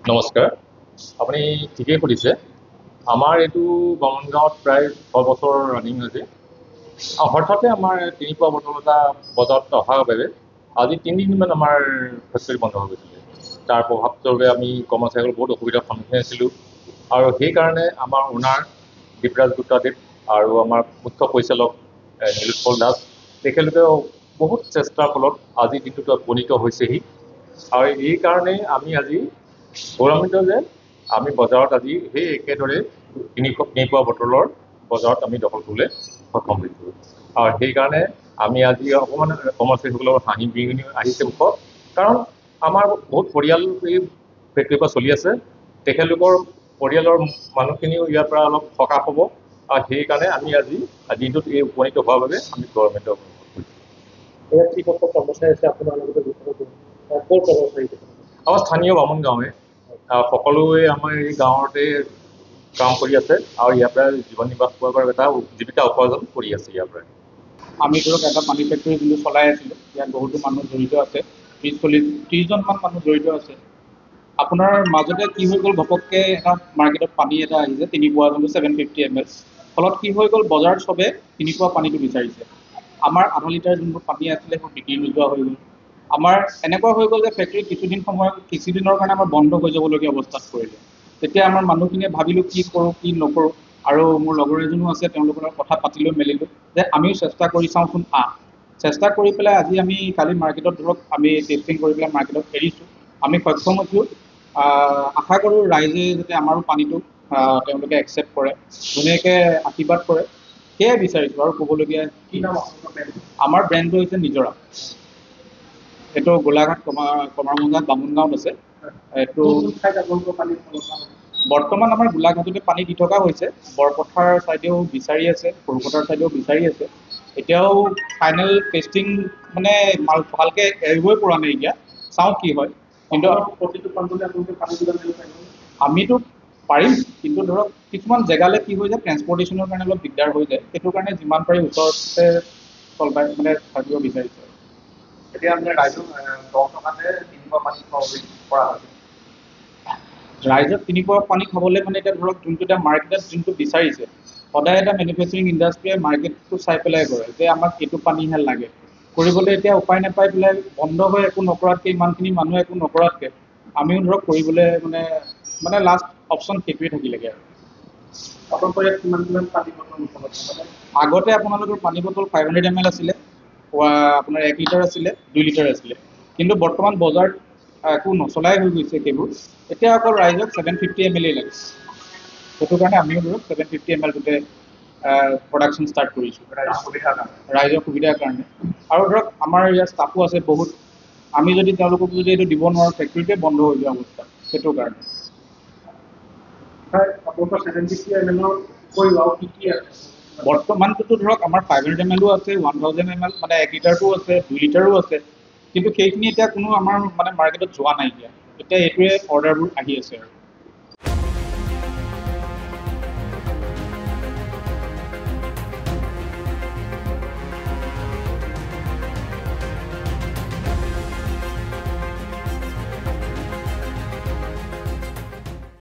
নমস্কাৰ। আপুনি ঠিকেই সুধিছে। আমাৰ এইটো বমনগাঁৱত প্ৰায় 6 বছৰ ৰানিং হৈছে। হঠাতে আমাৰ তিনিপুৱা বটল এটা বজাৰত অহাৰ বাবে আজি 3 দিনমান আমাৰ ফেক্টৰী বন্ধ হৈ গৈছিলে। তাৰ প্ৰভাৱস্বৰূপে আমি কৰ্মচাৰীসকল বহুত অসুবিধাৰ সন্মুখীন হৈছিলোঁ। আৰু সেইকাৰণে আমাৰ অ'নাৰ দীপৰাজ গুপ্তাদেৱ আৰু আমাৰ মুখ্য পৰিচালক নীলোৎপল দাস, তেখেতলোকেও বহুত চেষ্টাৰ ফলত আজি দিনটোত উপনীত হৈছেহি। আৰু এই কাৰণেই আমি আজি গৌৰৱান্বিত যে আমি বজাৰত আজি সেই একেদৰে তিনিপুৱা বটলৰ বজাৰত আমি দখল কৰিবলৈ সক্ষম হৈছোঁ। আৰু সেইকাৰণে আমি আজি অকণমান কৰ্মচাৰীসকলৰ হাঁহি বিৰিঙি আহিছে মুখত, কাৰণ আমাৰ বহুত পৰিয়াল এই ফেক্টৰীৰ পৰা চলি আছে। তেখেতলোকৰ পৰিয়ালৰ মানুহখিনিও ইয়াৰ পৰা অলপ সকাহ হ'ব, আৰু সেইকাৰণে আমি আজি দিনটোত এই উপনীত হোৱাৰ বাবে আমি গৌৰৱান্বিত হৈছোঁ। ইয়াত যিসকল কৰ্মচাৰী আছে আপোনাৰ লগতে ক'ৰ কৰ্মচাৰী? আমাৰ স্থানীয় বামুণ গাঁৱে সকলোৱে আমাৰ এই গাঁৱতে কাম কৰি আছে আৰু ইয়াৰ পৰা জীৱন নিৰ্বাহ কৰাৰ এটা জীৱিকা উপাৰ্জন কৰি আছে ইয়াৰ পৰাই। আমি ধৰক এটা পানী ফেক্টৰী যোনটো চলাই আছিলোঁ, ইয়াত বহুতো মানুহ জড়িত আছে, 30-40জনমান মানুহ জড়িত আছে। আপোনাৰ মাজতে কি হৈ গ'ল, ঘপককৈ এটা মাৰ্কেটত পানী এটা আহিছে, তিনিপুৱা যোনটো 750 ml, ফলত কি হৈ গ'ল, বজাৰত চবে তিনিপুৱা পানীটো বিচাৰিছে। আমাৰ আধা লিটাৰ যোনবোৰ পানী আছিলে সেইবোৰ বিক্ৰী নোযোৱা হৈ গ'ল। আমাৰ এনেকুৱা হৈ গ'ল যে ফেক্টৰী কিছুদিনৰ কাৰণে আমাৰ বন্ধ হৈ যাবলগীয়া অৱস্থাত পৰিলে। তেতিয়া আমাৰ মানুহখিনিয়ে ভাবিলোঁ কি কৰোঁ কি নকৰোঁ, আৰু মোৰ লগৰ এজনো আছে, তেওঁলোকৰ লগত কথা পাতিলোঁ মেলিলোঁ যে আমিও চেষ্টা কৰি চাওঁচোন। চেষ্টা কৰি পেলাই আজি আমি কালি মাৰ্কেটত ধৰক আমি টেষ্টিং কৰি পেলাই মাৰ্কেটত এৰিছোঁ। আমি সক্ষম হৈছোঁ। আশা কৰোঁ ৰাইজে যাতে আমাৰো পানীটো তেওঁলোকে একচেপ্ট কৰে, ধুনীয়াকৈ আশীৰ্বাদ কৰে, সেয়াই বিচাৰিছোঁ। আৰু ক'বলগীয়া কি নাম আমাৰ ব্ৰেণ্ডটো হৈছে নিজৰা। এইটো গোলাঘাট কমাৰবন্ধাত বামুণগাঁৱত আছে। এইটো বৰ্তমান আমাৰ গোলাঘাটতে পানী দি থকা হৈছে, বৰপথাৰ ছাইডেও বিচাৰি আছে, সৰুপথাৰ ছাইডেও বিচাৰি আছে। এতিয়াও ফাইনেল টেষ্টিং মানে ভালকৈ এৰিবই পৰা নাই এতিয়া, চাওঁ কি হয়। কিন্তু প্ৰতিটো প্ৰান্তলৈ আপোনালোকে পানী যোগান দিব পাৰিব? আমিতো পাৰিম, কিন্তু ধৰক কিছুমান জেগালৈ কি হৈ যায়, ট্ৰেন্সপৰ্টেশ্যনৰ কাৰণে অলপ দিগদাৰ হৈ যায়। সেইটো কাৰণে যিমান পাৰি ওচৰতে মানে থাকিব বিচাৰিছোঁ। এতিয়া মানে ৰাইজক 10 টকাতে তিনিপুৱা পানী খোৱা কৰা হৈছে। ৰাইজক তিনিপুৱা পানী খাবলৈ মানে এতিয়া ধৰক যোনটো এতিয়া মাৰ্কেটত যোনটো বিচাৰিছে, সদায় এটা মেনুফেকচাৰিং ইণ্ডাষ্ট্ৰীয়ে মাৰ্কেটটো চাই পেলাই কৰে যে আমাক এইটো পানীহে লাগে। কৰিবলৈ এতিয়া উপায় নাপাই পেলাই বন্ধ হৈ একো নকৰাতকৈ, ইমানখিনি মানুহে একো নকৰাতকৈ আমিও ধৰক কৰিবলৈ মানে লাষ্ট অপশ্যন সেইটোৱে থাকিলেগৈ। আৰু আপোনালোকৰ ইয়াত কিমান পানী বটল আগতে আপোনালোকৰ পানী বটল 500 ml আছিলে, আপোনাৰ 1 লিটাৰ আছিলে, 2 লিটাৰ আছিলে। কিন্তু বৰ্তমান বজাৰত একো নচলাই হৈ গৈছে সেইবোৰ। এতিয়া অকল ৰাইজক 750 ml লাগে। সেইটো কাৰণে আমিও ধৰক 750 ml টোতে প্ৰডাকশ্যন ষ্টাৰ্ট কৰিছোঁ ৰাইজৰ সুবিধাৰ কাৰণে। আৰু ধৰক আমাৰ ইয়াত ষ্টাফো আছে বহুত, আমি যদি তেওঁলোকক যদি এইটো দিব নোৱাৰোঁ, ফেক্টৰীটোৱে বন্ধ হৈ যোৱা অৱস্থা। সেইটো কাৰণে আপোনালোকৰ 750 ml উপৰিও আৰু কি আছে? বৰ্তমানটোতো ধৰক আমাৰ 500 ml আছে, 1000 ml মানে 1 লিটাৰটো আছে, 2 লিটাৰো আছে। কিন্তু সেইখিনি এতিয়া কোনো আমাৰ মানে মাৰ্কেটত যোৱা নাই এতিয়া এইটোৱে অৰ্ডাৰবোৰ আহি আছে। আৰু